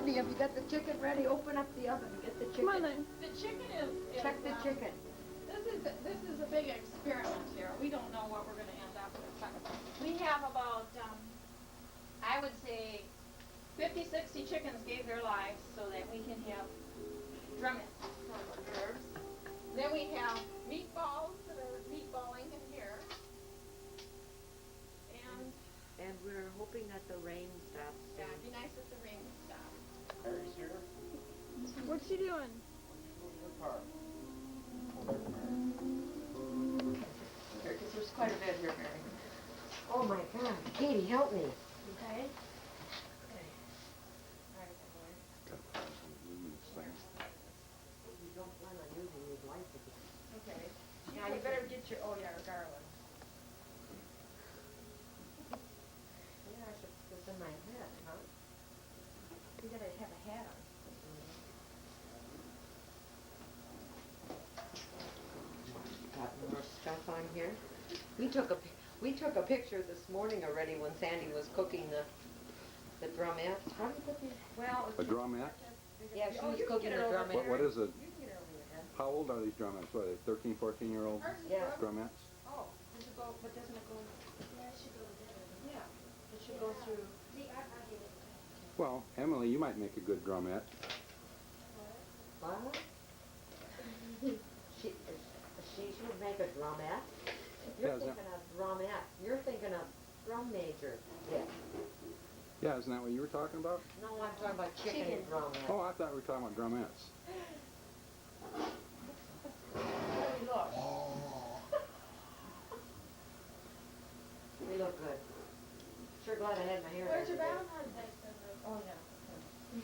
Sandy, have you got the chicken ready? Open up the oven. Get the chicken. Come on then. The chicken is Check the chicken. This is a big experiment here. We don't know what we're going to end up with. We have about, I would say, 50, 60 chickens gave their lives so that we can have drumettes for hors d'oeuvres. Then we have meatballs that are meatballing in here. And we're hoping that the rain stops. Yeah, it'd be nice if the rain would stop. Harry's here. What's she doing? Your car. Here, because there's quite a bit here, Mary. Oh my God, Katie, help me. Okay. You don't plan on using these lights again. Okay. Now you better get your, oh yeah, garland. Yeah, I should put this in my head, huh? You gotta have a hat on. Got more stuff on here. We took a picture this morning already when Sandy was cooking the drumette. How do you put these? Well, A drumette? Yeah, she was cooking the drumette. What is it? You can get it over your head. How old are these drumettes? What are they, 13, 14-year-old Yeah. drumettes? Oh, does it go, but doesn't it go? Yeah, it should go there. Yeah, it should go through. See, I get it. Well, Emily, you might make a good drumette. What? She should make a drumette. You're Yeah, is that- thinking of drumette. You're thinking of drum major. Yeah. Yeah, isn't that what you were talking about? No, I'm talking about chicken drumette. Oh, I thought we were talking about drumettes. Look. We look good. Sure glad I had my hair. Where's your done today. Valentine's Day scissors? Oh, yeah.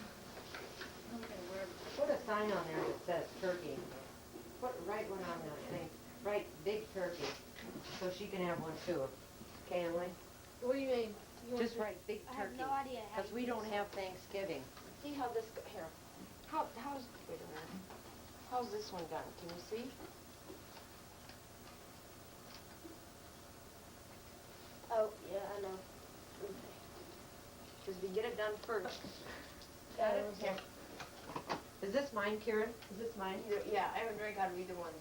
Okay, where? Put a sign on there that says turkey. Put right one on that thing. Right, big turkey. So she can have one too. Can we? What do you mean? Just write big I have turkey. no idea how Because to we do don't this. have Thanksgiving. See how this, here. How's, wait a minute. How's this one done? Can you see? Oh, yeah, I know. Because we get it done first. Got it? Yeah. Is this mine, Karen? Is this mine? Yeah, I haven't drank out of either one.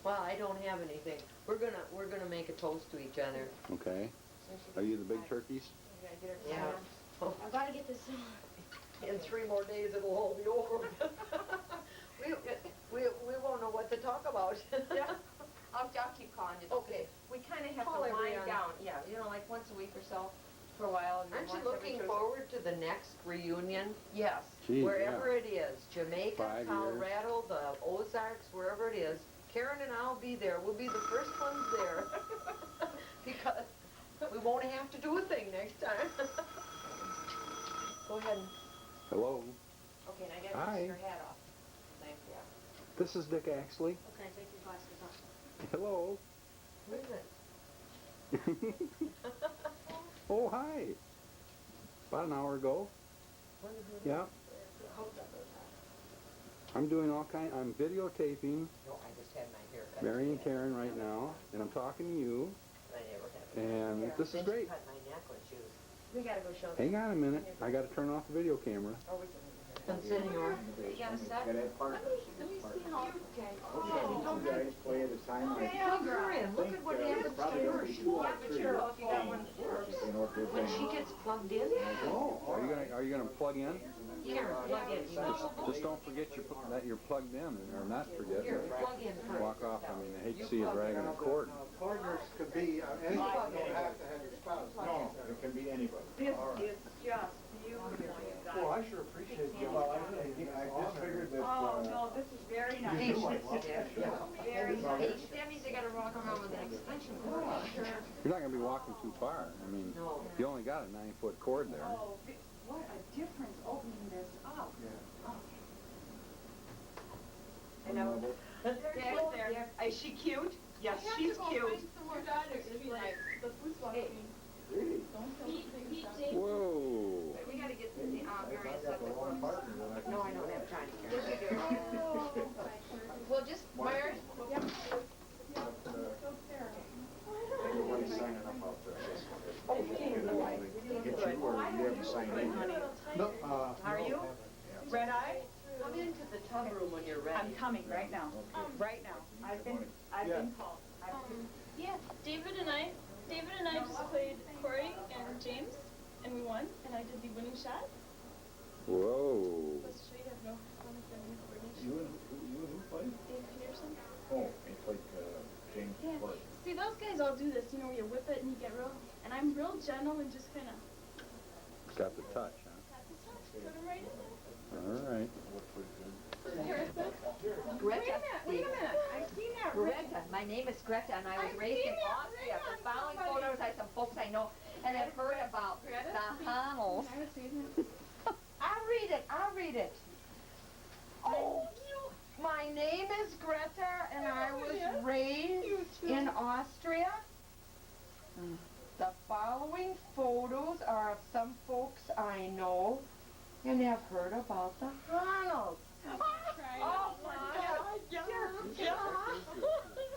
Well, I don't have anything. We're gonna make a toast to each other. Okay. Are you the big turkeys? You gotta get her Yeah. down. I've got to get this. In 3 more days, it'll all be over. we won't know what to talk about. Yeah. I'll keep calling you. Okay. We kind of have Call to every wind hour. down. Yeah, you know, like once a week or so for a while. And then Aren't you once every looking 2 forward to the next reunion? Yes. Gee, Wherever yeah. it is, Jamaica, 5 years. Colorado, the Ozarks, wherever it is, Karen and I'll be there. We'll be the first ones there. Because we won't have to do a thing next time. Go ahead. Hello. Okay, now get Hi. your hat off. Thank you. This is Dick Axley. Okay, take your glasses off. Hello. Who is it? Oh, hi. About an hour ago. Yeah. I'm doing all I'm videotaping No, I just had my hair cut. Mary and Karen right now, and I'm talking to you, I never had and this is Then she great. cut my neck when she was We gotta go show them. Hang on a minute. I got to turn off the video camera. Oh, we can. Senor. You got a set? Gotta have partners. Let me see how. Okay. Two guys play at a time. I Look at her. Look at what happens to probably her. gonna be 2 or 3. Sure, if you got one first. You know, if they're When playing. she gets plugged in, Are you gonna plug in? here, plug in. Just don't forget that you're plugged in, or not forget. Here, plug in first. Walk off. I mean, I hate to see you dragging a cord. Partners could be, any, you don't have to have your spouse. No, it can be anybody. This is just beautiful, you guys. Well, I sure appreciate you. Well, I just figured that, Oh, no, this is very nice. Hey, Very nice. that means they gotta walk around with an extension cord. Sure. You're not gonna be walking too far. I mean, No. you only got a 9-foot cord there. Oh, what a difference opening this up. I know. There. Is she cute? Yes, she's cute. Your daughter is like the football team. Really? Whoa. We gotta get the If Mary I and got set the the wrong works. partner, then I can. No, I don't have time. Yes, you do. Well, just, Mary, yep. Everybody's signing up out there. Get you, or you have to sign in. No, Are you? you? Red eye? Come into the tub room when you're ready. I'm coming right now. Right now. I've been called. Yeah, David and I just played Corey and James, and we won, and I did the winning shot. Whoa. Let's show you have no coordination. You and who played? Dave Peterson. Oh, it's like, James Yeah. Clark. See, those guys all do this, you know, where you whip it and you get real, and I'm real gentle and just kind of Got the touch, huh? tap this up, put them right in there. All right. Greta. Wait a minute, I've seen that. Greta. My name is Greta, and I was I've raised in seen that Austria. written The on following somebody. photos I some folks I know and have heard about Greta? the Honls. I was saying that. I'll read it. Oh, my name is Greta and I was raised in Austria. The following photos are of some folks I know and have heard about the Honls. Oh my God, yeah.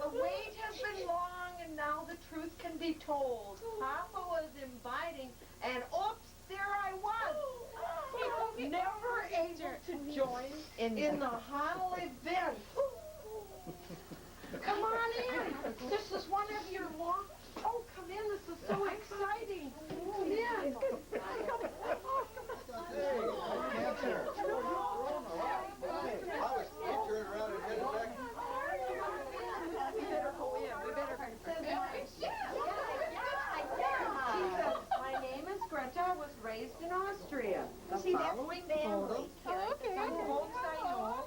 The wait has been long and now the truth can be told. Papa was inviting and oops, there I was. Never able to join in the Honl event. Come on in. This is one of your long... Oh, come in. This is so exciting. Come in. Hey, I can't hear. I was turning around and headed back. We better go in. We better... My name is Greta. I was raised in Austria. The following photos Oh, okay. some folks I know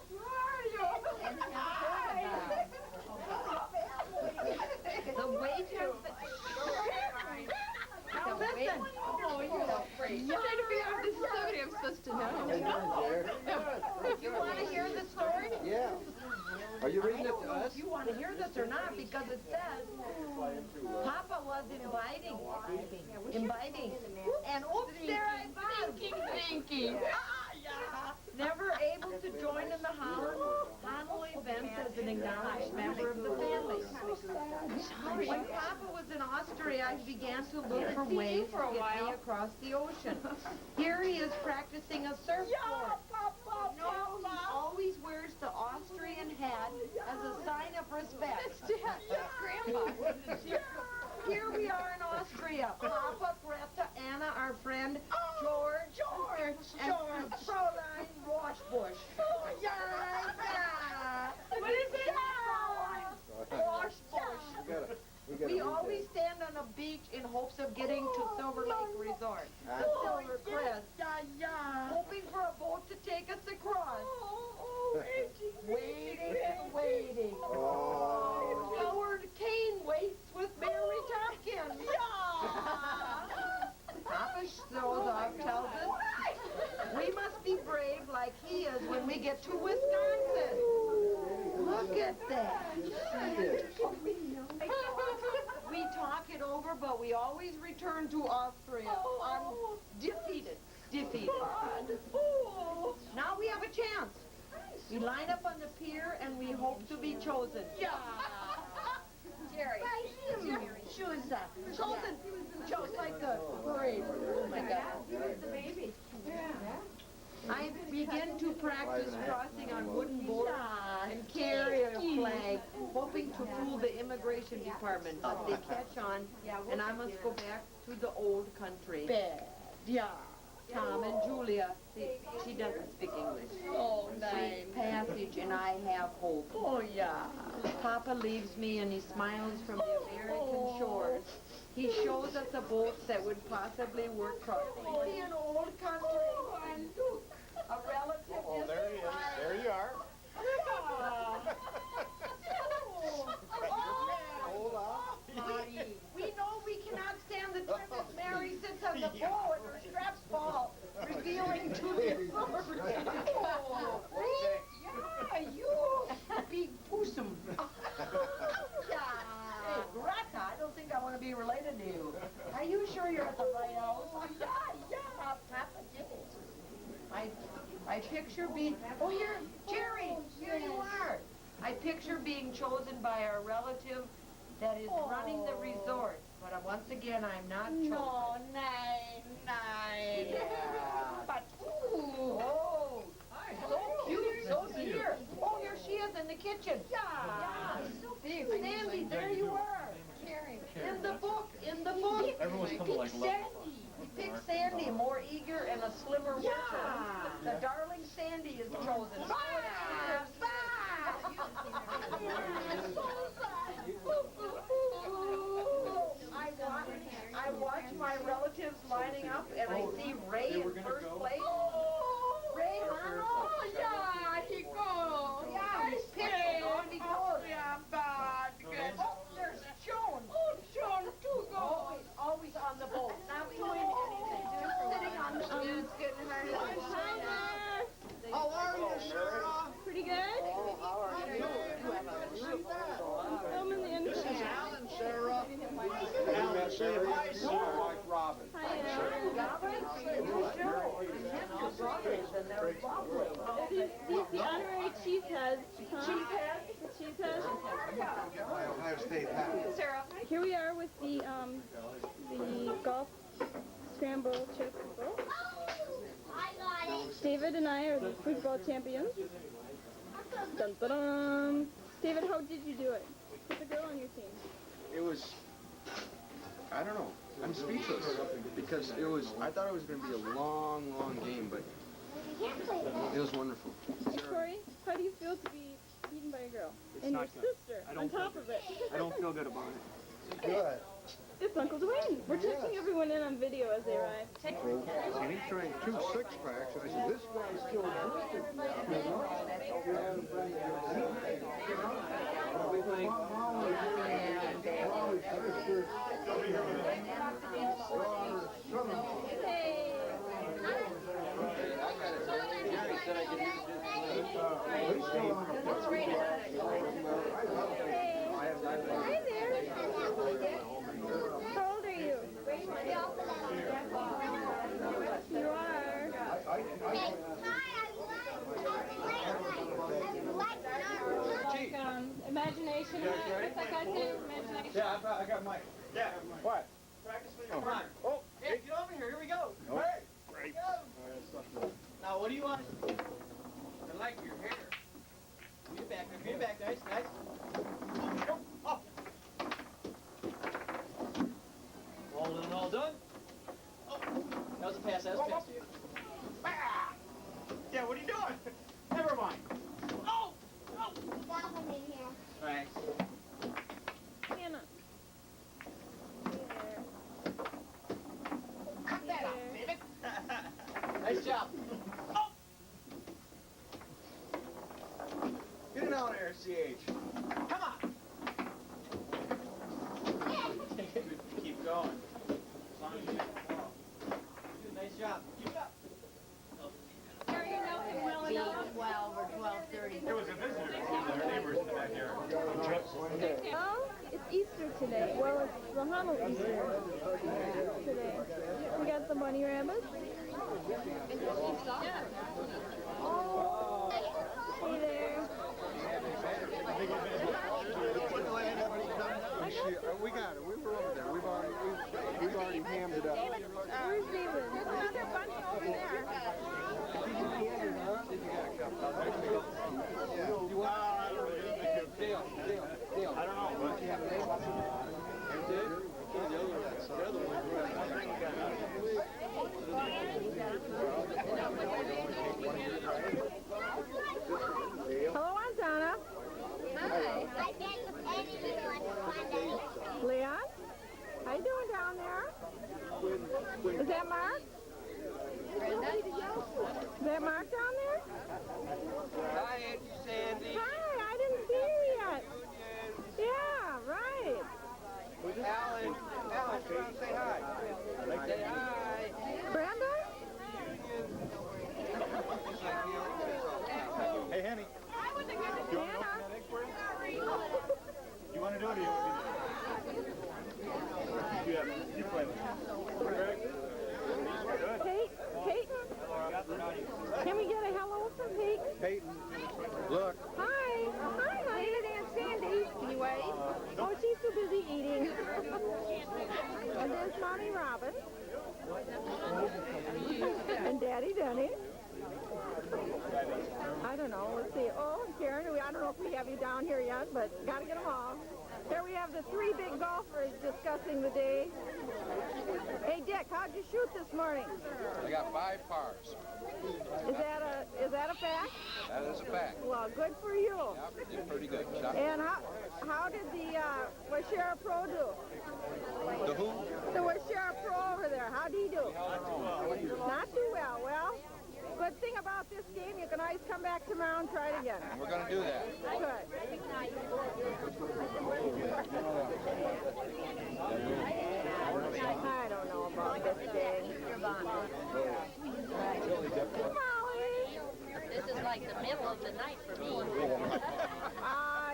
and have heard about. The wait has been... Now listen. You trying to figure out if this is somebody I'm supposed to know. Hey, Jared. You want to hear the story? Yeah. Are you I reading it don't to know us? if you want to hear this or not because it says Papa was inviting, and oops, there I was. Thinking. Never able to join in the Honl event as an acknowledged member of the family. When Papa was in Austria, I began to look for ways to get me across the ocean. Here he is practicing a surfboard. No, he always wears the Austrian hat as a sign of respect. Grandpa. Here we are in Austria. Papa, Greta, Anna, our friend George, and Fräulein Roshbush. Yeah. What is it? Roshbush. We always stand on a beach in hopes of getting to Silver Lake Resort, the Silver Crest, hoping for a boat to take us across. Waiting and waiting. Howard Kane waits with Mary Tompkins. Papa shows up, tells us we must be brave like he is when we get to Wisconsin. Look at that. We talk it over, but we always return to Austria. Defeated. Now we have a chance. We line up on the pier and we hope to be chosen. Jerry. Shoes up. Chosen. Just like the parade. Oh my God. He was the baby. I begin to practice crossing on wooden boards and carry a flag, hoping to fool the immigration department, but they catch on, and I must go back to the old country. Tom and Julia, she doesn't speak English. Oh, Sweet passage, and I have hope. Oh, yeah. Papa leaves me and he smiles from the American shores. He shows us a boat that would possibly work crossing. See an old country. A relative. Oh, there he is. There you are. Hold on. We know we cannot stand the trip if Mary sits on the bow and her straps fall, revealing to the you big bosom. Hey, Greta, I don't think I want to be related to you. Are you sure you're at the right house? Yeah, Papa did it. I picture being, oh here, Jerry, here you are. I picture being chosen by a relative that is running the resort. But once again, I'm not chosen. No, nein. Yeah. But, ooh, oh, kitchen. Yeah. Sandy, there you were. In the book. Everyone's coming like love. He picked Sandy, more eager and a slimmer worker. The darling Sandy is chosen. I watch my relatives lining up, and I see Ray in first place. Ray Honl. Oh, yeah, he goes. Yeah, he's picking on he goes. Yeah, bad. Good. Oh, there's Joan. Oh, John, too go. Always on the boat, not doing anything, just sitting on the boat. It's getting hard. Hi there. How are you, Sarah? Pretty good? Filming the intro. Alan, Sarah. Alan, say hi, Sarah. Robin. Hi, Alan. He's the honorary cheese head. Huh? Cheese head? Get my Ohio State hat. Sarah. Here we are with the golf scramble chip bowl. David and I are the football champions. Dun, dun, dun. David, how did you do it? Who's the girl on your team? It was, I don't know, I'm speechless, because I thought it was going to be a long, long game, but it was wonderful. Hey, Corey, how do you feel to be beaten by a girl? It's And your not good. sister, I on don't feel top good. of it. I don't feel good about it. Good. It's Uncle Dwayne. We're checking everyone in on video as they arrive. And he drank 2 six-packs, and I said, this guy's still drinking. Hey! Hi there! How old are you? You are. Imagination. What's that guy say? Imagination. Yeah, I got Mike. Yeah. What? Practice with your mind. Oh, hey, get over here. Here we go. Hey. Great. Now, what do you want? I like your hair. Get back there. Get back. Nice, nice. Oh. All in, all done. Oh. That was a pass. That was a pass to you. Ah. Yeah, what are you doing? Never mind. Oh. Oh. Thanks. Hannah. Knock that out, David. Nice job. Oh. Get it out there, CH. Come on. Keep going. As long as you get the ball. You did a nice job. Keep it up. Are you know him well enough? 12 or 12:30. There was a visitor from their neighbors in the backyard. Oh, it's Easter today. Well, it's the Honl Easter today. We got the bunny rabbits. Oh, hey there. We got it. We were over there. We've already hammed it up. Where's David? There's another bunny over there. Dale. I don't know. Hello, Aunt Donna. Hi. Leon? How you doing down there? Is that Mark? Is that Mark down there? Hi, Auntie Sandy. Hi, I didn't see you yet. Yeah, right. Alan, come out and say hi. Say hi. Brenda? Hey, Henny. Hannah? You want to do it or you want me to? Yeah, you play with it. Kate? Peyton? Can we get a hello from Peyton? Peyton, look. Hi. Hi, David and Sandy. Can you wave? Oh, she's too busy eating. And there's Mommy Robin. And Daddy Denny. I don't know. Let's see. Oh, and Karen. I don't know if we have have you down here yet, but gotta get them all. Here we have the three big golfers discussing the day. Hey Dick, how'd you shoot this morning? I got 5 pars. Is that a fact? That is a fact. Well, good for you. Yep, did pretty good. Shot. And how did the Washera Pro do? The who? The Washera Pro over there, how'd he do? Not too well. Well, good thing about this game, you can always come back tomorrow and try it again. We're going to do that. Good. I don't know about this day. Molly! This is like the middle of the night for me.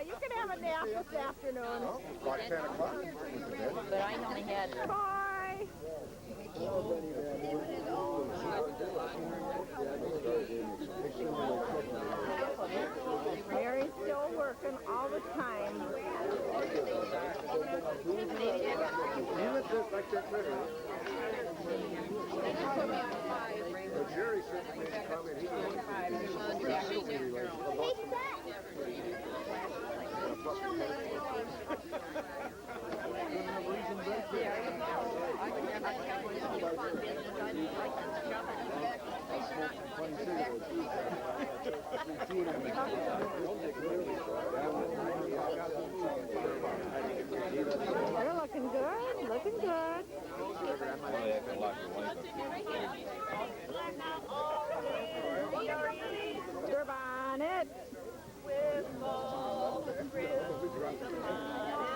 You can have a nap this afternoon. About 10 o'clock. But I only had Bye! Mary's still working all the time. Jerry said to me in a comment, They're looking good, looking good. Grab on it.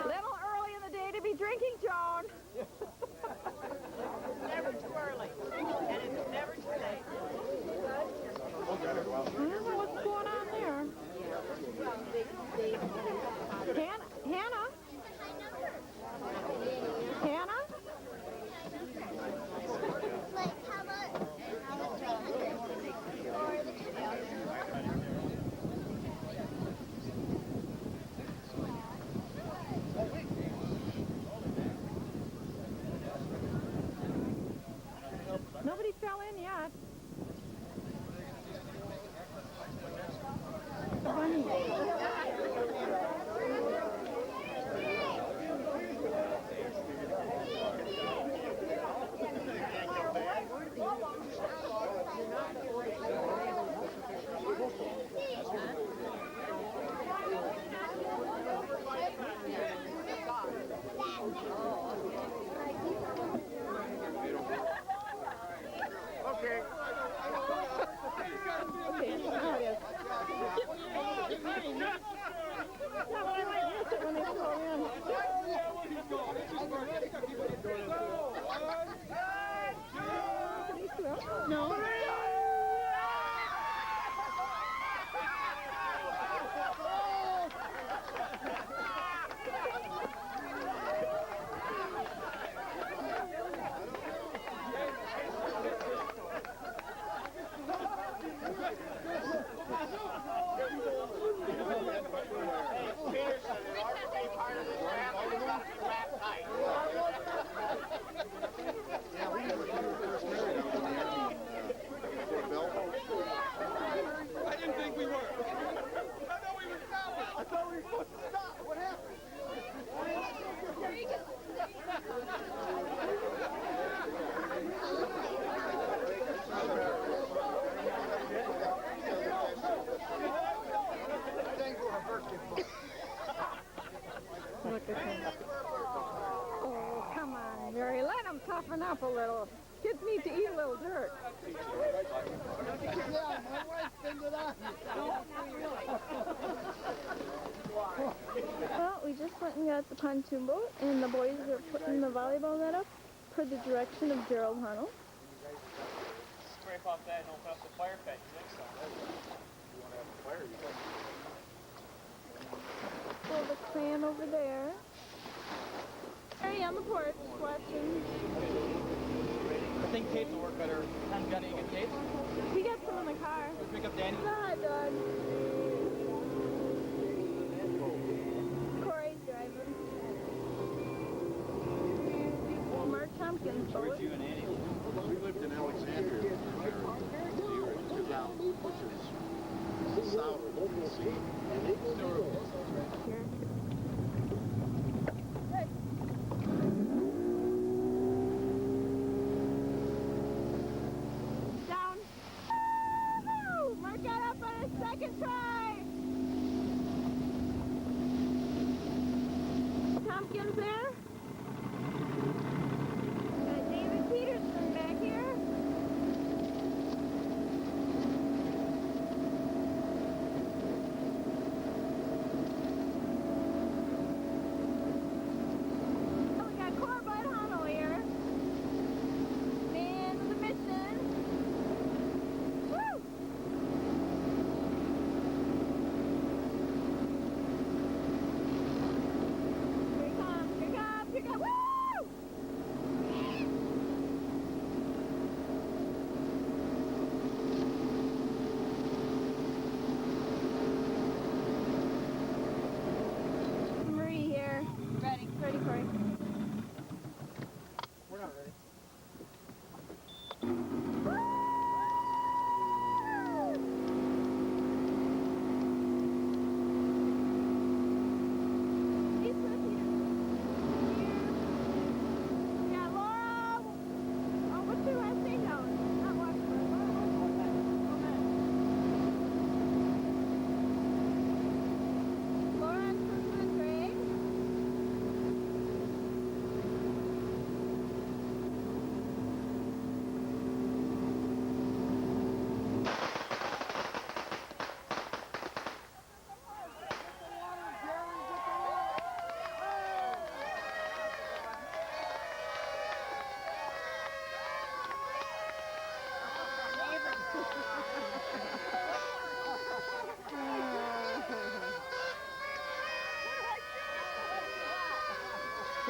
Little early in the day to be drinking, Joan. Never too early. And it's never too late. I don't know what's going on there. Hannah? Hannah? Nobody fell in yet. No. I didn't think we were. I thought we were stopping. I thought we were supposed to stop. What happened? Look at him. Oh, come on, Mary. Let him toughen up a little. Kids need to eat a little dirt. Well, we just went and got the pontoon boat, and the boys are putting the volleyball net up per the direction of Gerald Honl. Scrape off that and open up the fire pit next time. Pull the clan over there. Harry on the porch watching. I think tapes will work better. Haven't got any good tapes? We got some in the car. Let's pick up Danny. Not done. Corey's driving. Mark Tompkins. Where's you and Annie? We lived in Alexandria for years, which is south of the sea.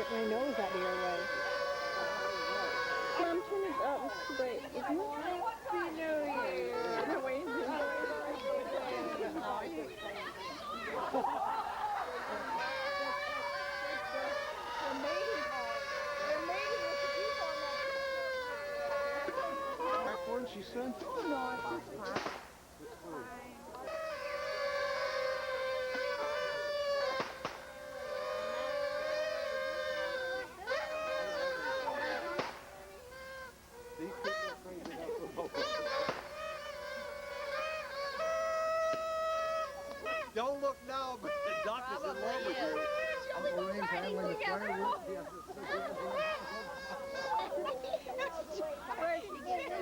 get my nose out of your way. Mom, turn it up. It's too bright, isn't it? Happy New Year. No, wait. Popcorn, she said? Oh, no, it's just fine. These people are crazy enough for Don't look now, but the duck is in love with you. Uncle Rain's handling the fireworks. Where's she getting it?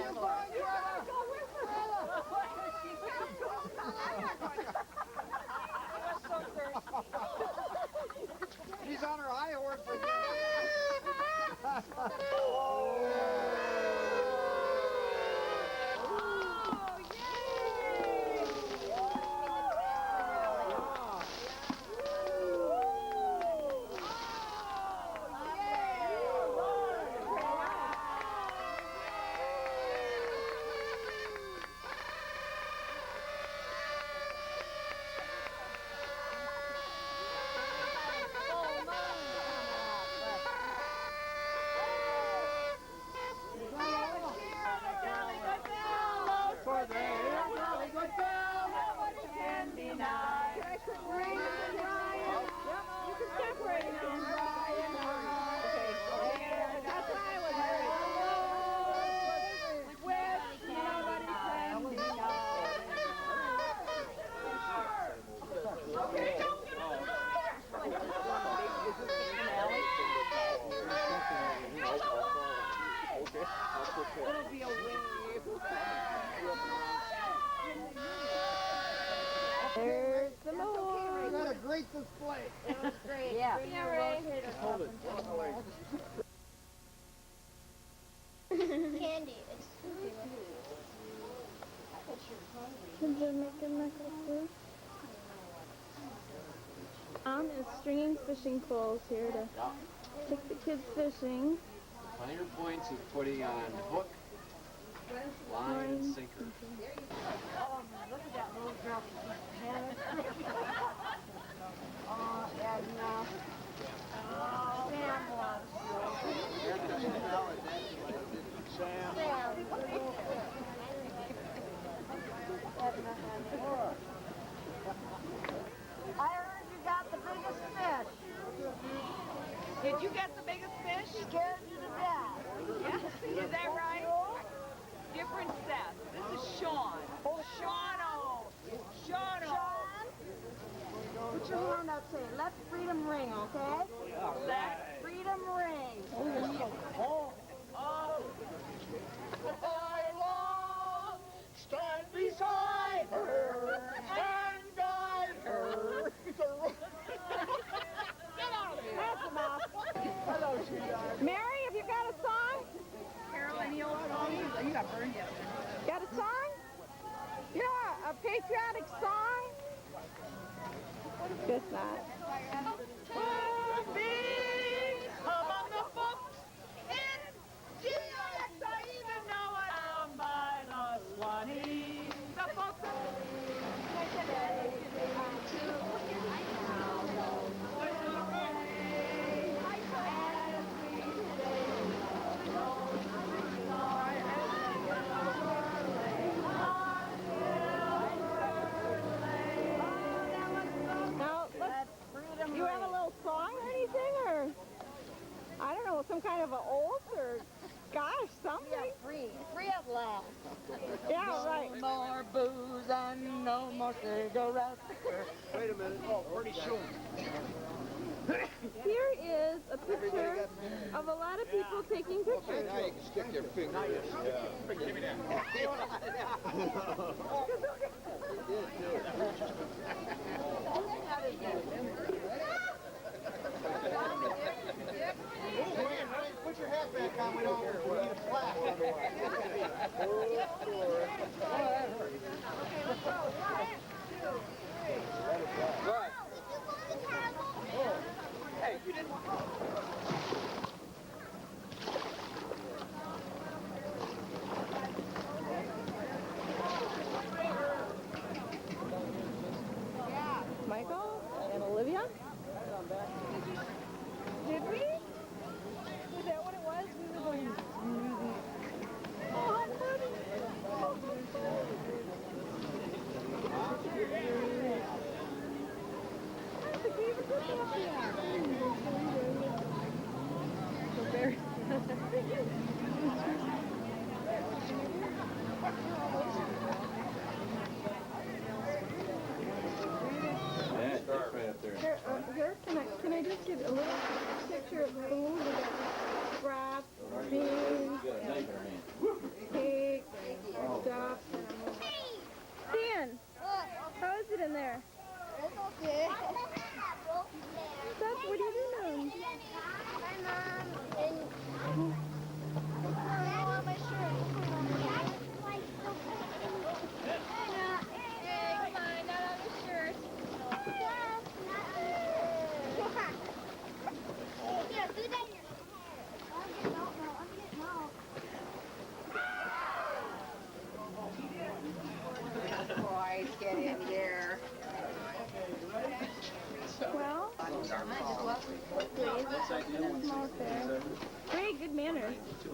She's on her high horse for There's the Lord. You got a great display. It was great. Yeah. Hold it. Candy. It's Did you make a necklace? Is stringing fishing poles here to take the kids fishing. Finer points of putting on hook, line, and sinker. Oh, look at that little girl. Oh, Edna. Oh, Sam loves Sam. Edna, honey. I heard you got the biggest fish. Did you get the biggest fish? Scared you to death. Yeah, is that right? Different Seth. This is Sean. Sean-o. Sean-o. John, put your hand up, say, let freedom ring, okay? Let freedom ring. Oh. I long stand beside her and guide her. That's enough. Mary, have you got a song? Carol, any old song? You got burned yesterday. Got a song? You know, a patriotic song? Guess not. Among the books in GX, I even know it. I'm by the Swanee. The books. Now, do you have a little song or anything, or I don't know, some kind of an oath or gosh, something? Free at last. Yeah, right. No more booze and no more cigarettes. Wait a minute. Oh, pretty soon. Here is a picture of a lot of people taking pictures. Now you can stick your finger in. Give me that. Put your hat back on. We don't need a flash. Hey, you didn't.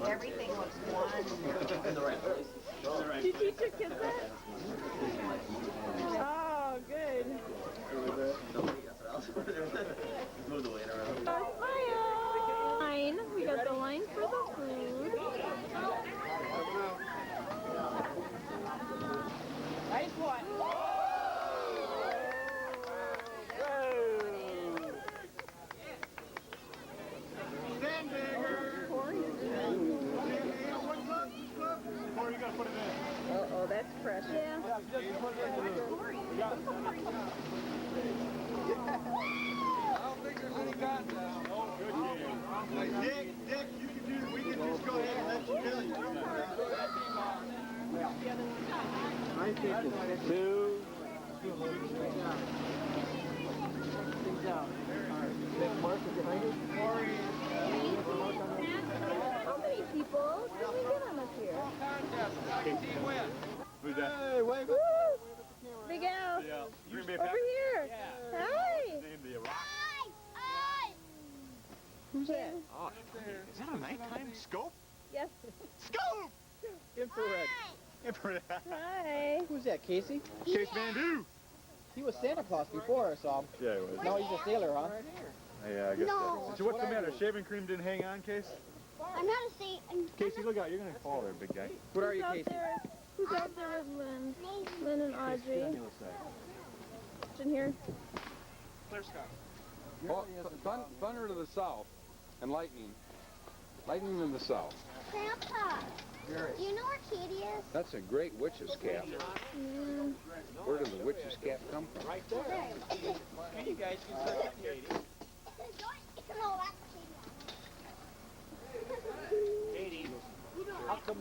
Everything was one. Did you teach your kids that? Oh, good. Line. We got the line for the food. Nice one. Stand bigger. Corey, you gotta put it in. Uh-oh, that's pressure. Yeah, just put it in. Yeah. I don't think there's any contact. Oh, good game. Hey, Dick, you can do. We can just go ahead and let you do it. I think it's Two. How many people did we get on this here? Who's that? Hey, wave it. Woo! Big Al. Yeah. Green Bay Over Packers. here. Yeah. Hi. Named the Rock. Who's that? Oh, is that a nighttime scope? Yes. Scope! Infrared. Infrared. Hi. Who's that, Casey? Case Van Du. He was Santa Claus before, so Yeah, it was. now he's a sailor, huh? Yeah, I guess No. so. What's the matter? Shaving cream didn't hang on, Case? I'm not a saint. Casey, look out. You're going to fall there, big guy. What are you, Who's out Casey? there? Who's out there with Lynn? Lynn and Audrey. In here. Clear sky. Oh, thunder to the south and lightning. Lightning in the south. Grandpa, do you know where Katie is? That's a great witch's cap. Where did the witch's cap come from? Right there. You guys can sit up, Katie. No, that's Katie. How come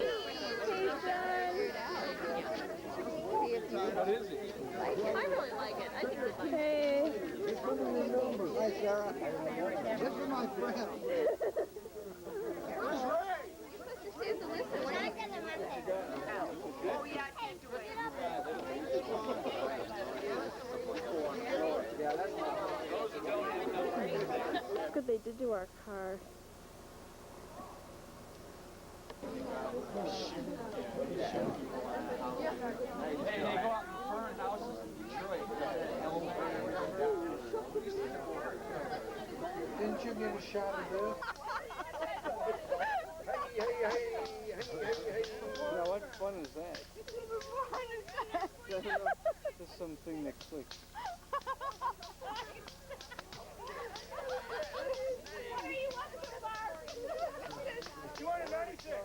What is it? I really like it. I think it's like Hey. Hi, Sarah. This is my friend. Where's Ray? Look what they did to our car. Hey, they go out and burn houses in Detroit. Didn't you get a shot of this? Yeah, what fun is that? Just something that clicks. 296.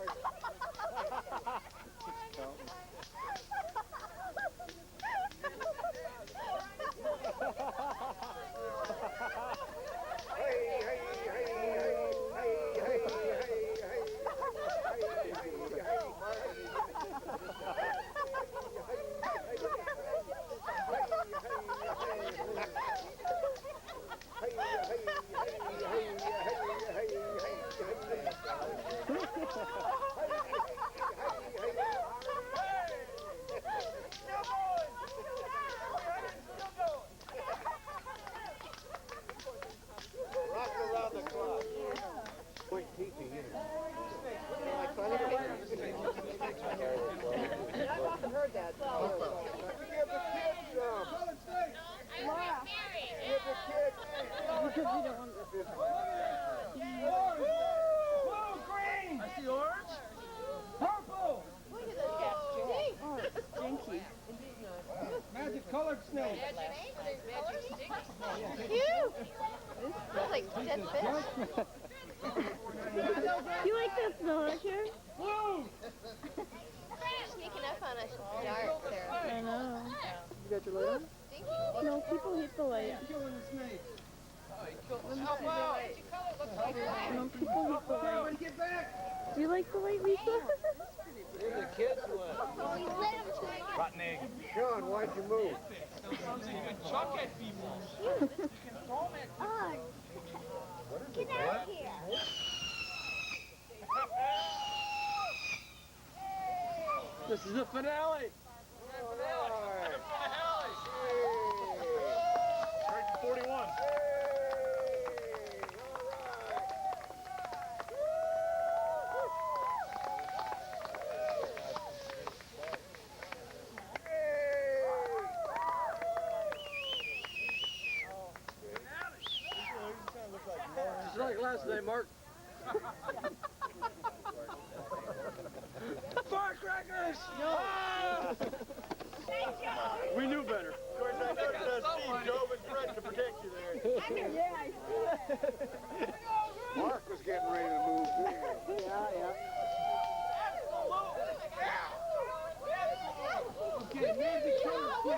I've often heard that. Give the kids some. Laura. Give the kids Because we don't want Blue, green. I see orange. Purple. Look at this guy. Oh, it's stinky. Magic colored snake. Cute. This smells like dead fish. You like that smell, don't you? Blue. sneaking up on us in the dark there. I know. You got your light on? No, people hate the light. Killing the snake. No, people hate the light. Get back. Do you like the light, Lisa? Where's the kids one? We lit him to Rotten egg. Sean, why'd you move? Chuck at people. Oh, get out of here. This is the finale. Finale. 41. yesterday, Mark? Firecrackers! No! Ah! We knew better. Of course, I noticed Steve drove and Fred to protect you there. Yeah, I see that. Mark was getting ready to move. Yeah. Okay, Nancy, please.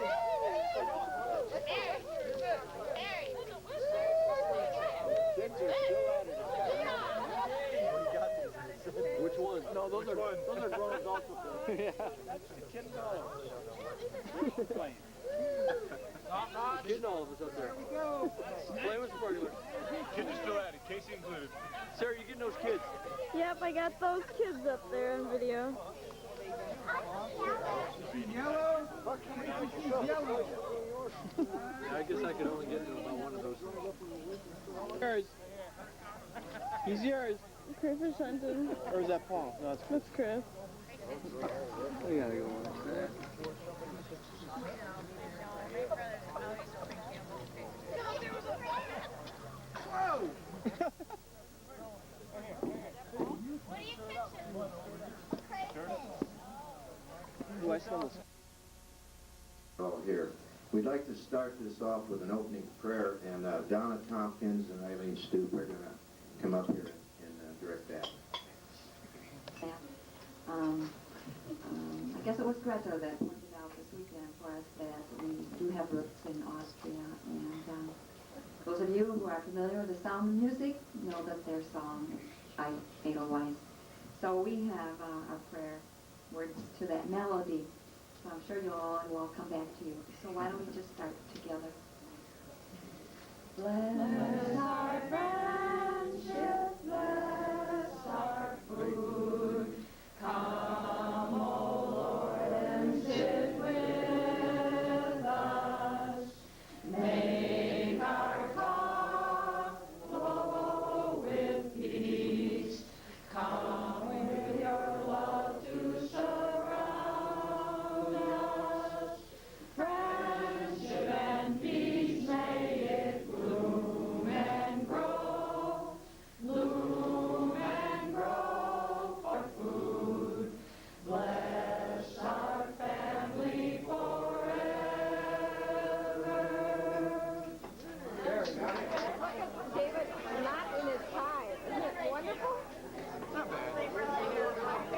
Kids are still at it. Which one? No, those are grown adults up there. Yeah. That's the kid fellow. Playing. Getting all of us up there. Playing with some regulars. Kids are still at it, Casey included. Sarah, you getting those kids? Yep, I got those kids up there on video. Yellow? Yellow. Yeah, I guess I could only get into about one of those. Yours. He's yours. Chris is hunting. Or is that Paul? No, That's Chris. we gotta go on that. Whoa! What are you fixing? Do I smell this? Oh, here. We'd like to start this off with an opening prayer, and Donna Tompkins and Eileen Stoop are going to come up here and direct that. I guess it was Greta that pointed out this weekend for us that we do have roots in Austria, and those of you who are familiar with the sound of music know that their song is Edelweiss. So we have our prayer words to that melody. So I'm sure you'll all come back to you. So why don't we just start together? Bless our friendship, bless our food. Come, O Lord, and sit with us. Make our cause flow with peace. Come with your love to surround us. Friendship and peace, may it bloom and grow. Bloom and grow for food. Bless our family forever. David, not in his pie. Isn't it wonderful?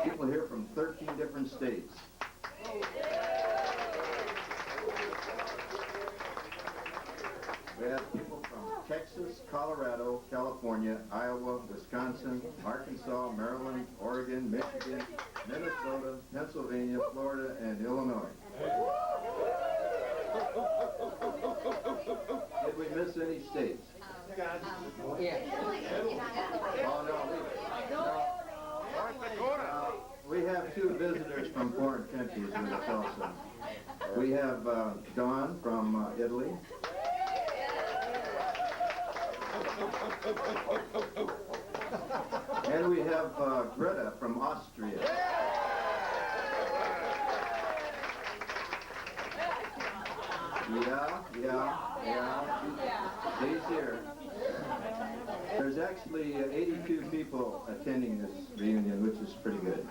People here from 13 different states. We have people from Texas, Colorado, California, Iowa, Wisconsin, Arkansas, Maryland, Oregon, Michigan, Minnesota, Pennsylvania, Florida, and Illinois. Did we miss any states? Oh, no. We have two visitors from foreign countries with us also. We have Dawn from Italy. And we have Greta from Austria. Yeah. She's here. There's actually 82 people attending this reunion, which is pretty good.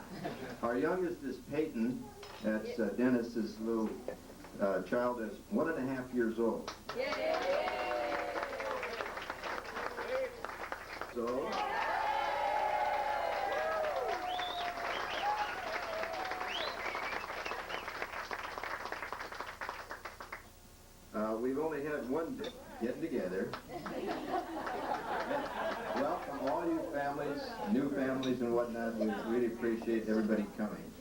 Our youngest is Peyton. That's Dennis's little child that's 1.5 years old. So. We've only had one day getting together. Welcome all you families, new families and whatnot. We really appreciate everybody coming.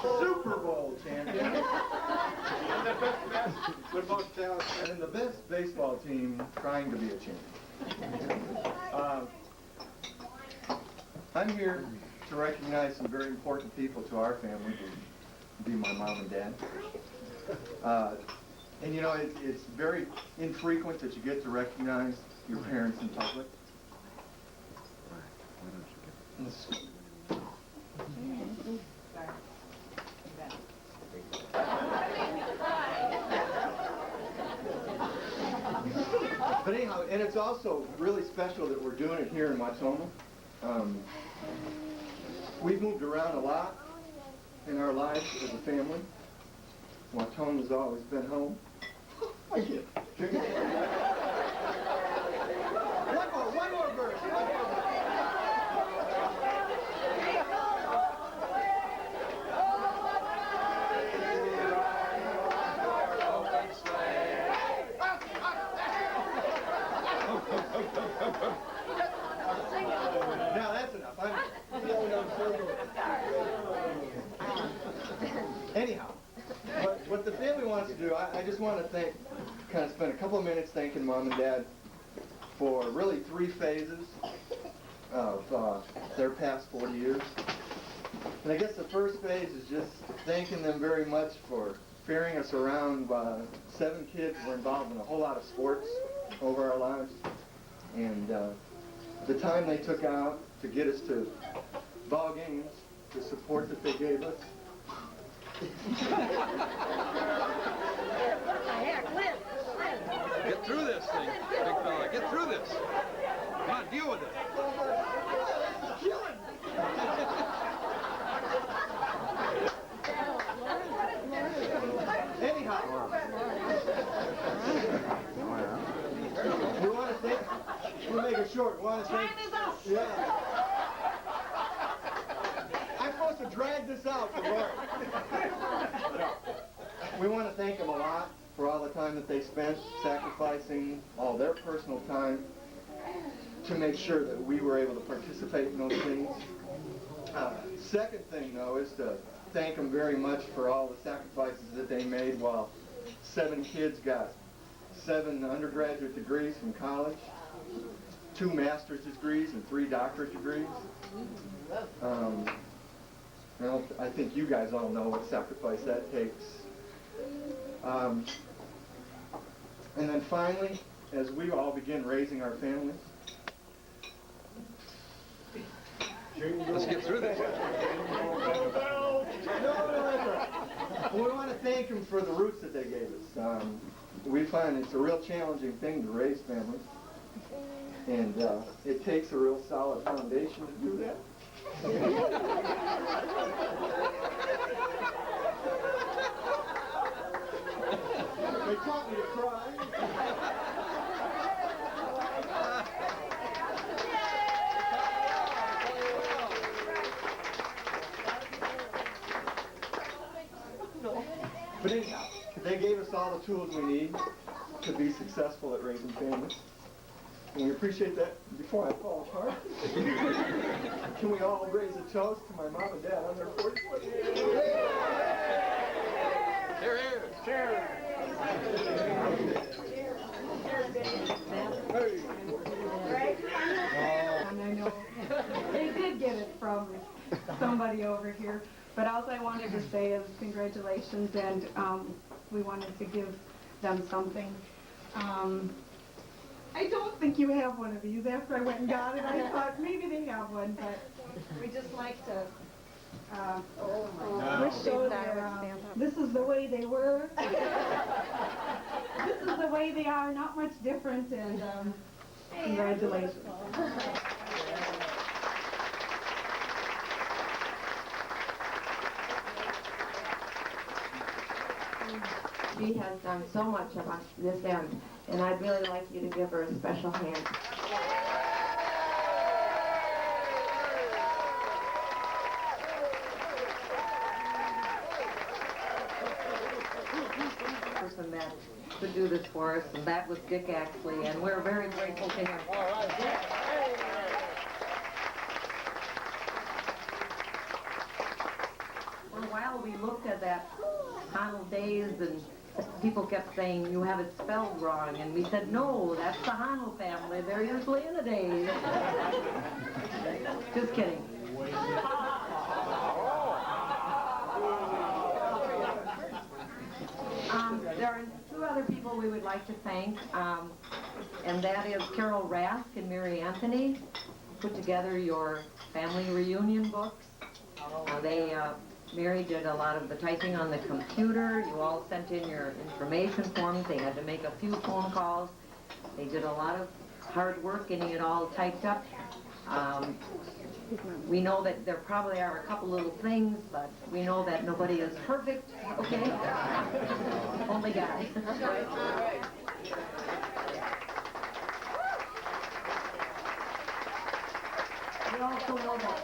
Super Bowl champion. And the best baseball team trying to be a champion. I'm here to recognize some very important people to our family, be my mom and dad. And you know, it's very infrequent that you get to recognize your parents in public. But But anyhow, and it's also really special that we're doing it here in Watoma. We've moved around a lot in our lives as a family. Watoma's always been home. One more verse. Now that's enough. Anyhow, what the family wants to do, I just want to kind of spend a couple of minutes thanking Mom and Dad for really 3 phases of their past 40 years. And I guess the first phase is just thanking them very much for ferrying us around. 7 kids were involved in a whole lot of sports over our lives. And the time they took out to get us to ball games, the support that they gave us. Get through this thing, big fella. Get through this. Come on, deal with it. Anyhow, we want to thank. We'll make it short. We want to thank. Yeah. I'm supposed to drag this out for Laura. We want to thank them a lot for all the time that they spent sacrificing all their personal time to make sure that we were able to participate in those things. Second thing, though, is to thank them very much for all the sacrifices that they made while 7 kids got 7 undergraduate degrees from college, 2 master's degrees, and 3 doctorate degrees. I think you guys all know what sacrifice that takes. And then finally, as we all begin raising our families, Let's get through this. We want to thank them for the roots that they gave us. We find it's a real challenging thing to raise families, and it takes a real solid foundation to do that. They taught me to cry. But anyhow, they gave us all the tools we need to be successful at raising families. And we appreciate that. Before I fall apart, can we all raise a toast to my mom and dad on their 40th? Here, here. Cheers. And I know they did get it from somebody over here. But all I wanted to say is congratulations, and we wanted to give them something. I don't think you have one of these. After I went and got it, I thought maybe they have one, but we just like to show that this is the way they were. This is the way they are, not much different, and congratulations. She has done so much about this end, and I'd really like you to give her a special hand. Person that could do this for us, and that was Dick Axley, and we're very grateful to him. All right. For a while we looked at that Honl Daze, and people kept saying, you have it spelled wrong, and we said, no, that's the Honl family. They're usually in a daze. Just kidding. There are 2 other people we would like to thank, and that is Carol Rask and Mary Anthony, who put together your family reunion books. Mary did a lot of the typing on the computer. You all sent in your information forms. They had to make a few phone calls. They did a lot of hard work getting it all typed up. We know that there probably are a couple little things, but we know that nobody is perfect, okay? Only God. We also know that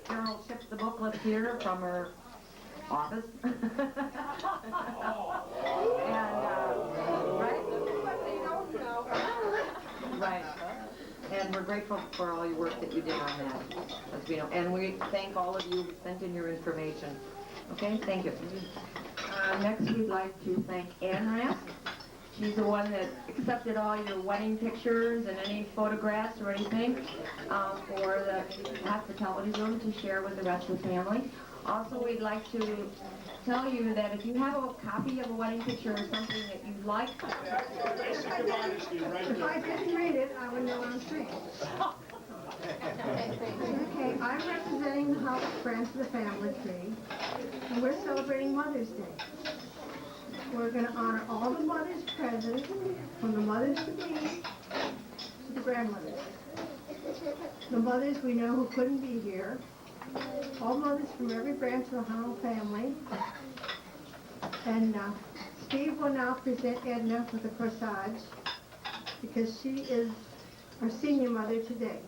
Carol shipped the booklet here from her office. Right. And we're grateful for all your work that you did on that, as we know. And we thank all of you who sent in your information. Okay, thank you. Next, we'd like to thank Ann Rask. She's the one that accepted all your wedding pictures and any photographs or anything for the hospitality room to share with the rest of the family. Also, we'd like to tell you that if you have a copy of a wedding picture or something that you'd like, if I didn't read it, I would know what I'm saying. Okay, I'm representing the House Friends of the Family Tree, and we're celebrating Mother's Day. We're going to honor all the mothers present, from the mothers to me to the grandmothers. The mothers we know who couldn't be here, all mothers from every branch of the Honl family. And Steve will now present Edna with a corsage because she is our senior mother today.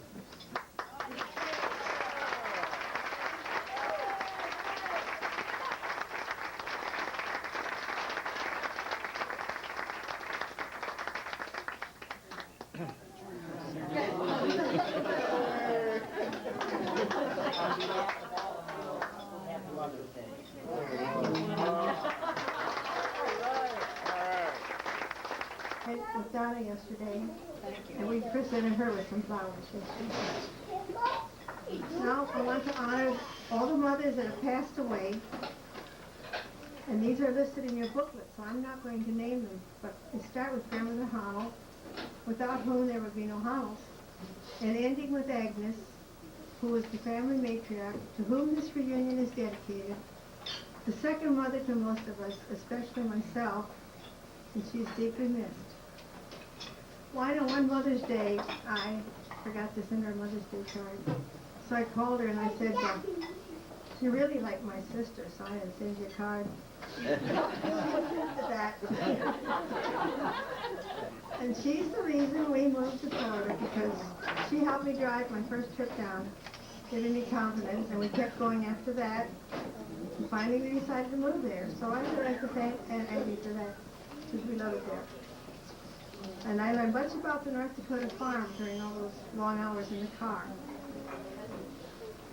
I was with Donna yesterday, and we presented her with some flowers yesterday. Now I want to honor all the mothers that have passed away, and these are listed in your booklet, so I'm not going to name them, but we start with Grandmother Honl, without whom there would be no Honls, and ending with Agnes, who was the family matriarch, to whom this reunion is dedicated, the second mother to most of us, especially myself, and she's deeply missed. Well, I know one Mother's Day, I forgot to send her a Mother's Day card. So I called her and I said, she really liked my sister, so I had to send you a card. That. And she's the reason we moved to Florida, because she helped me drive my first trip down, giving me confidence, and we kept going after that. And finally we decided to move there. So I would like to thank Aunt Abby for that, because we love it there. And I learned much about the North Dakota farm during all those long hours in the car.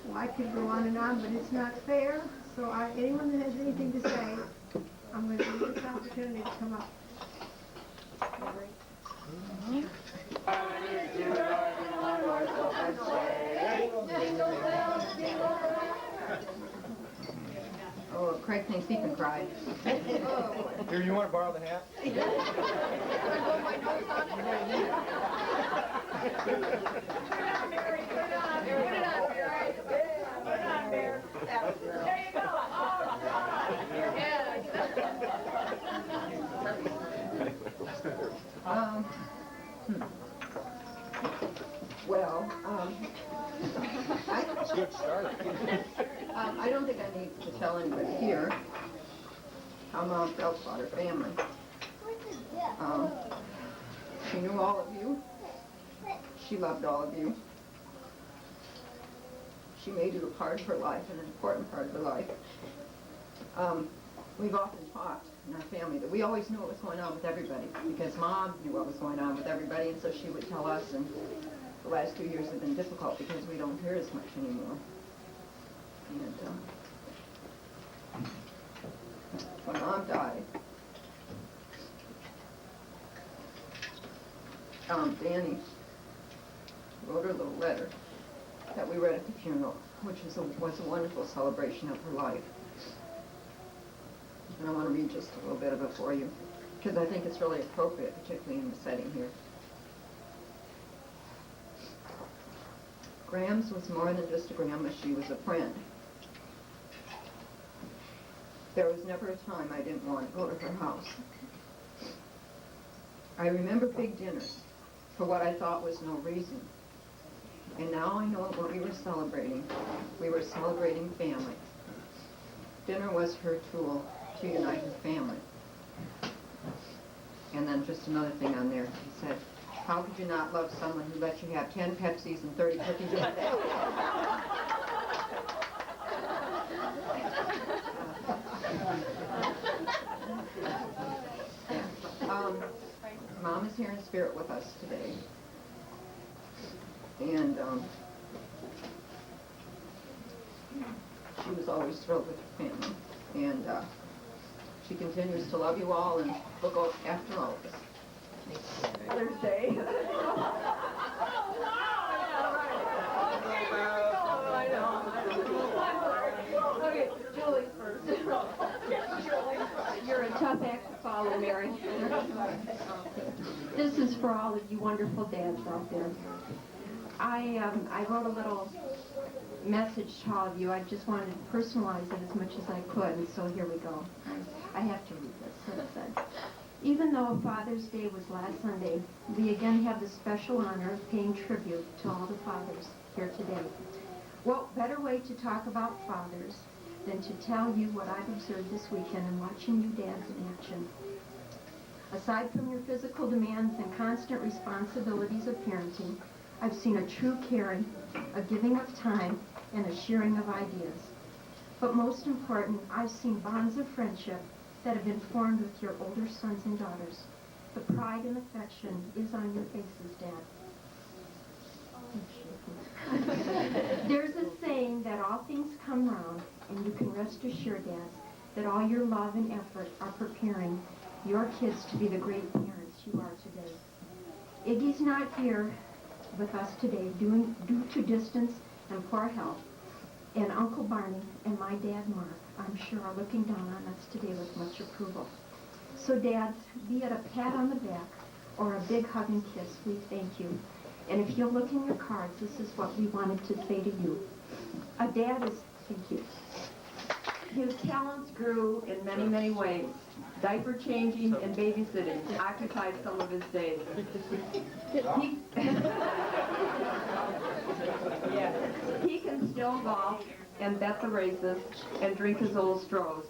Well, I could go on, but it's not fair. So anyone that has anything to say, I'm going to give you this opportunity to come up. Oh, Craig thinks he can cry. Here, you want to borrow the hat? It's a good start. I don't think I need to tell anybody here how Mom felt about her family. She knew all of you. She loved all of you. She made you a part of her life, an important part of her life. We've often talked in our family that we always knew what was going on with everybody, because Mom knew what was going on with everybody, and so she would tell us, and the last 2 years have been difficult because we don't hear as much anymore. And when Mom died, Danny wrote her a little letter that we read at the funeral, which was a wonderful celebration of her life. And I want to read just a little bit of it for you, because I think it's really appropriate, particularly in the setting here. Grams was more than just a grandma, she was a friend. There was never a time I didn't want to go to her house. I remember big dinners for what I thought was no reason. And now I know what we were celebrating. We were celebrating family. Dinner was her tool to unite her family. And then just another thing on there. He said, how could you not love someone who lets you have 10 Pepsis and 30 cookies a day? Mom is here in spirit with us today. And she was always thrilled with her family. And she continues to love you all and look out after all of us. Mother's Day. Okay, Julie first. You're a tough act to follow, Mary. This is for all of you wonderful dads out there. I wrote a little message to all of you. I just wanted to personalize it as much as I could, and so here we go. I have to read this. So it said, even though Father's Day was last Sunday, we again have the special honor of paying tribute to all the fathers here today. What better way to talk about fathers than to tell you what I've observed this weekend in watching you dads in action. Aside from your physical demands and constant responsibilities of parenting, I've seen a true caring, a giving of time, and a sharing of ideas. But most important, I've seen bonds of friendship that have been formed with your older sons and daughters. The pride and affection is on your faces, Dad. There's a saying that all things come round, and you can rest assured, Dads, that all your love and effort are preparing your kids to be the great parents you are today. Iggy's not here with us today due to distance and poor health, and Uncle Barney and my dad, Mark, I'm sure are looking down on us today with much approval. So, Dads, be it a pat on the back or a big hug and kiss, we thank you. And if you'll look in your cards, this is what we wanted to say to you. A dad is, thank you. His talents grew in many, many ways. Diaper changing and babysitting occupied some of his days. He can still golf and bet the races and drink his old strohs,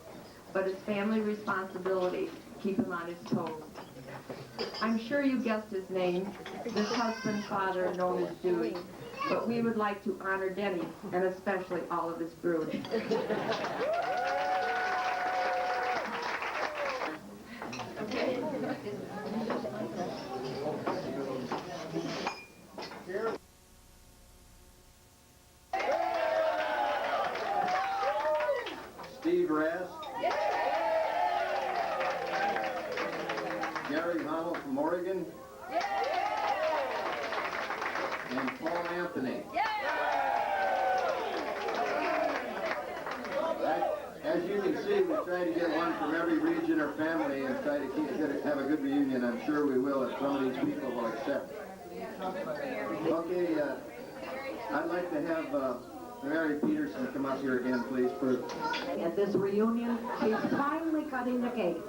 but it's family responsibility to keep him on his toes. I'm sure you guessed his name, this husband, father, known as Dewey, but we would like to honor Denny, and especially all of his brood. Steve Rask. Gary Honl from Oregon. And Paul Anthony. As you can see, we try to get one from every region or family and try to have a good reunion. I'm sure we will if some of these people will accept. Okay, I'd like to have Mary Peterson come up here again, please. At this reunion, she's finally cutting the cake.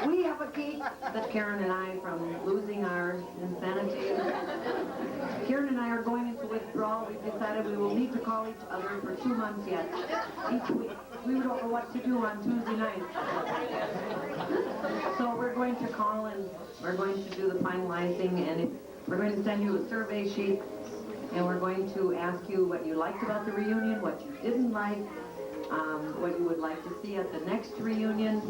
We have a cake that Karen and I, from losing our insanity, Karen and I are going into withdrawal. We've decided we will need to call each other for 2 months yet, each week. We don't know what to do on Tuesday nights. So we're going to call and we're going to do the finalizing, and we're going to send you a survey sheet, and we're going to ask you what you liked about the reunion, what you didn't like, what you would like to see at the next reunion.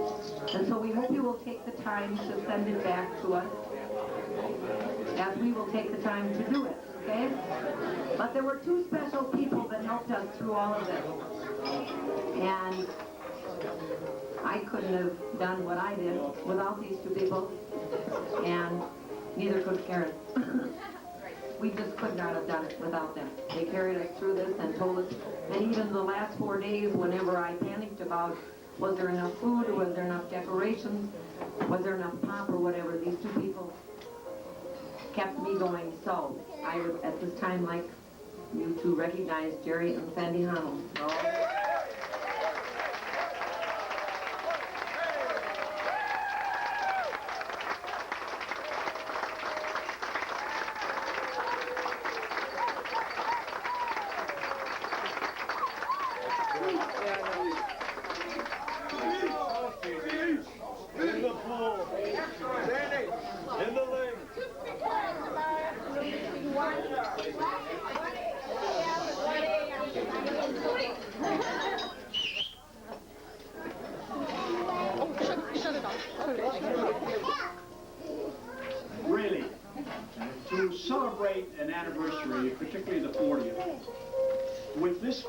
And so we hope you will take the time to send it back to us, as we will take the time to do it, okay? But there were 2 special people that helped us through all of this. And I couldn't have done what I did without these 2 people, and neither could Karen. We just could not have done it without them. They carried us through this and told us, and even the last 4 days, whenever I panicked about was there enough food, or was there enough decorations, was there enough pop or whatever, these 2 people kept me going. So I would at this time like you to recognize Jerry and Sandy Honl.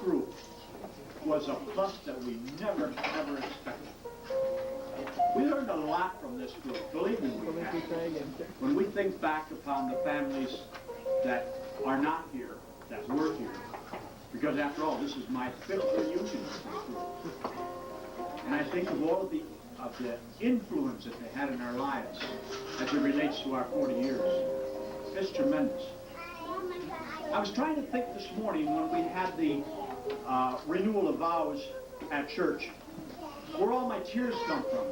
group was a plus that we never expected. We learned a lot from this group, believe me we have. When we think back upon the families that are not here, that were here, because after all, this is my 5th reunion with this group. And I think of all of the influence that they had in our lives as it relates to our 40 years. It's tremendous. I was trying to think this morning when we had the renewal of vows at church, where all my tears come from.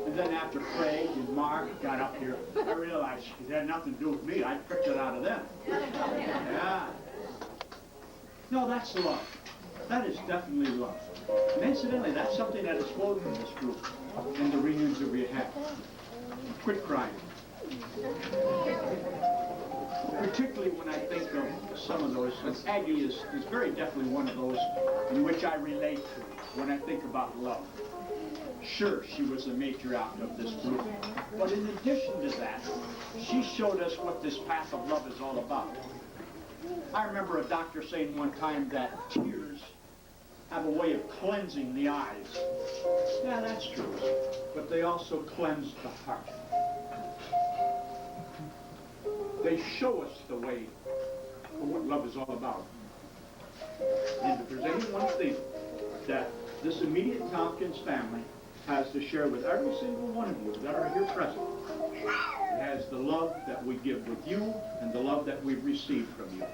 And then after Craig and Mark got up here, I realized it had nothing to do with me. I picked it out of them. Yeah. No, that's love. That is definitely love. And incidentally, that's something that has flowed from this group and the reunions that we had. Quit crying. Particularly when I think of some of those. Aggie is very definitely one of those in which I relate to when I think about love. Sure, she was the matriarch of this group, but in addition to that, she showed us what this path of love is all about. I remember a doctor saying one time that tears have a way of cleansing the eyes. Yeah, that's true, but they also cleanse the heart. They show us the way for what love is all about. And if there's any one thing that this immediate Tompkins family has to share with every single one of you that are here present, it has the love that we give with you and the love that we've received from you.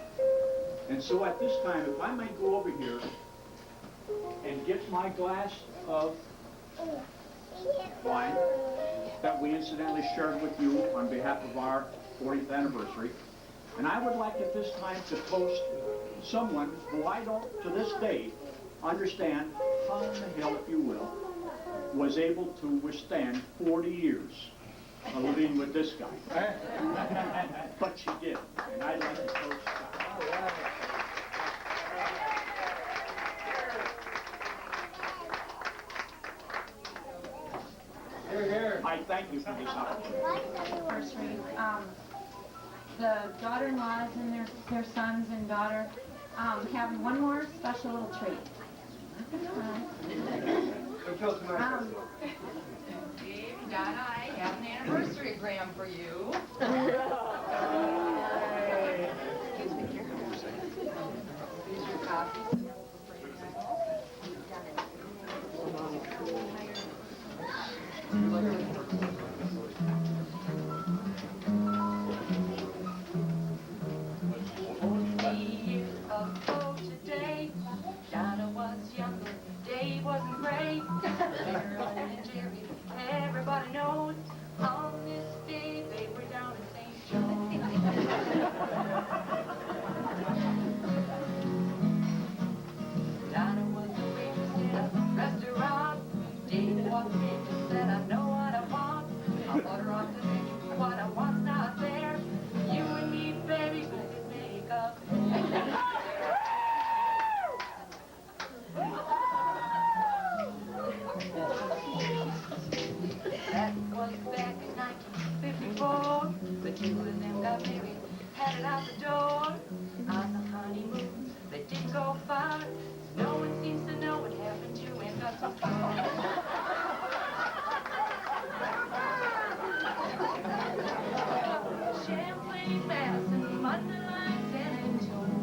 And so at this time, if I might go over here and get my glass of wine that we incidentally shared with you on behalf of our 40th anniversary. And I would like at this time to toast someone who I don't, to this day, understand how in the hell, if you will, was able to withstand 40 years of living with this guy. But she did, and I'd like to toast Scott. I thank you for this opportunity. The daughter-in-laws and their sons and daughter have one more special little treat. Dave, Donna, I have an anniversary gram for you. Here's your copy. Everybody knows on this day they were down in St. Joe. Donna was the waitress in a restaurant. Dave walked in and said, I know what I want. I'll order off the menu. What I want's not there. You and me, baby, we can make up. That was back in 1954. The two of them got married, had it out the door. On the honeymoon, they didn't go far. No one seems to know what happened to him, got so far. Champlain, Madison, Mundelein, San Antonio.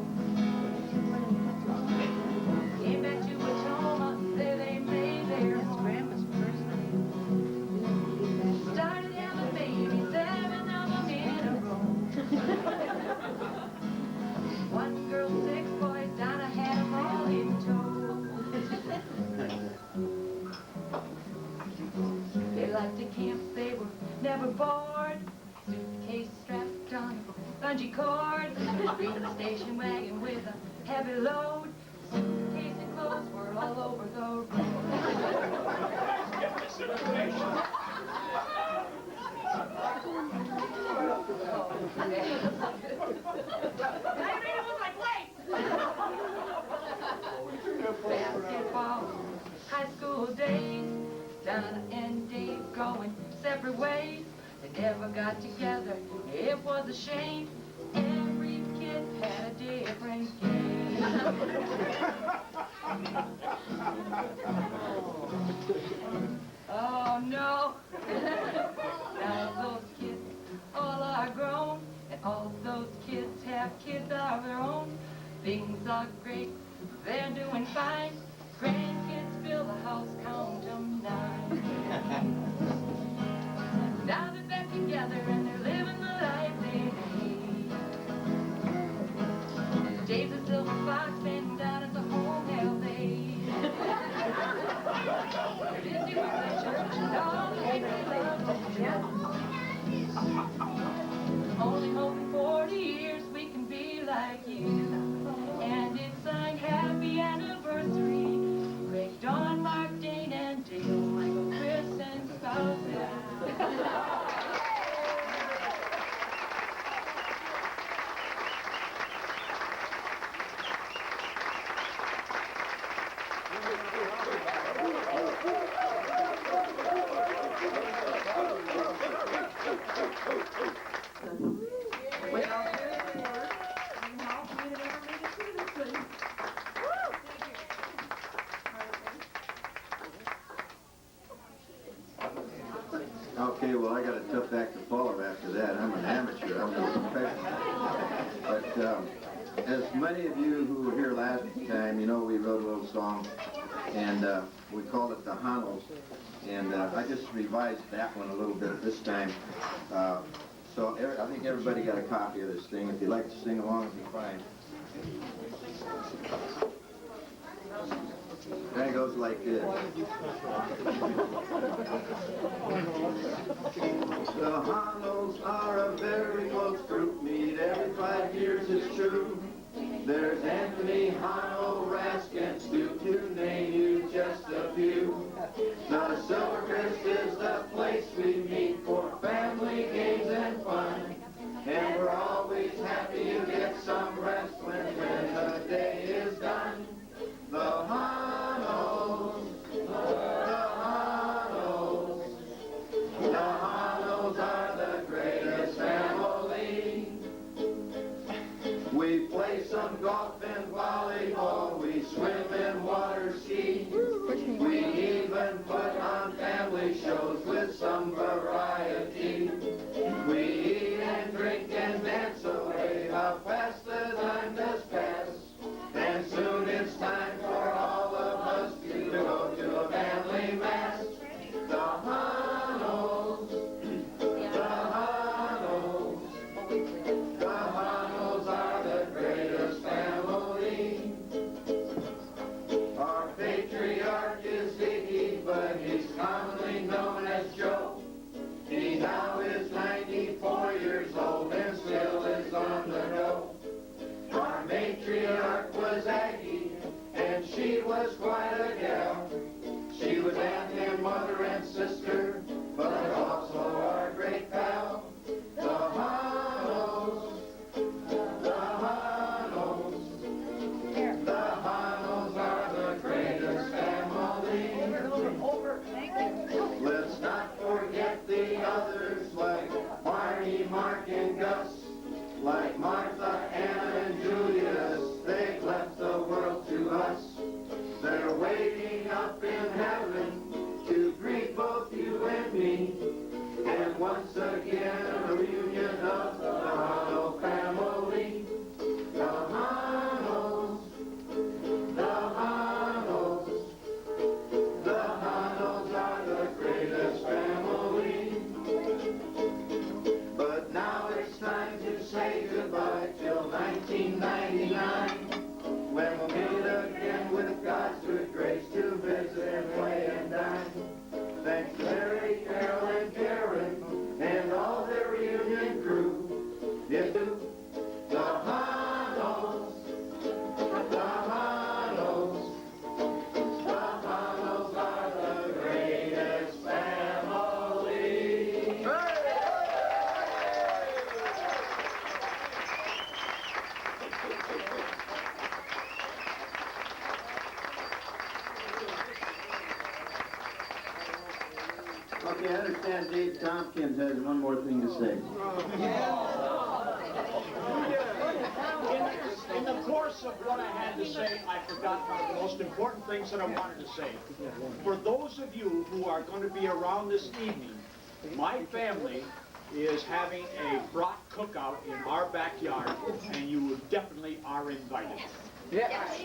Came back to Watoma, there they made their grandma's first name. Started having babies, 7 of them in a row. One girl, 6 boys, Donna had them all in tow. They liked to camp, they were never bored. Suitcase strapped on a bungee cord. Green station wagon with a heavy load. Suitcase and clothes were all over the road. Basketball, high school days, Donna and Dave going separate ways. They never got together, it was a shame. Every kid had a different game. Without their support and help, we'd have never made it through this thing. Okay, well, I got a tough act to follow after that. I'm an amateur. I'm no professional. But as many of you who were here last time, you know, we wrote a little song, and we called it the Honl. And I just revised that one a little bit this time. So I think everybody got a copy of this thing. If you'd like to sing along, it'd be fine. And it goes like this. The Honls are a very close group, meet every 5 years, it's true. There's Anthony, Honl, Raskin, Stu, to name you just a few. The Silvercrest is the place we meet for family games and fun. And we're always happy to get some rest when the day is done. The Honls, the Honls, the Honls are the greatest family. We play some golf and volleyball, we swim and water ski. We even put on family shows with some variety. We eat and drink and dance away how fast the time does pass. And soon it's time for all of us to go to a family mass. The Honls, the Honls, the Honls are the greatest family. Our patriarch is Ziggy, but he's commonly known as Joe. He now is 94 years old and still is on the go. Our matriarch was Aggie, and she was quite a gal. She was aunt and mother and sister, but also our great pal. The Honls, the Honls, the Honls are the greatest family. Let's not forget the others like Marty, Mark, and Gus. Like Martha, Anna, and Julius, they've left the world to us. They're waiting up in heaven to greet both you and me. And once again, a reunion of the Honl family. The Honls, the Honls, the Honls are the greatest family. But now it's time to say goodbye till 1999, when we'll meet again with God's good grace to visit and play and dine. Thanks to Mary, Carol, and Karen, and all their reunion crew. If you, the Honls, the Honls, the Honls are the greatest family. Okay, I understand Dave Tompkins has one more thing to say. In the course of what I had to say, I forgot one of the most important things that I wanted to say. For those of you who are going to be around this evening, my family is having a brat cookout in our backyard, and you definitely are invited. Yes.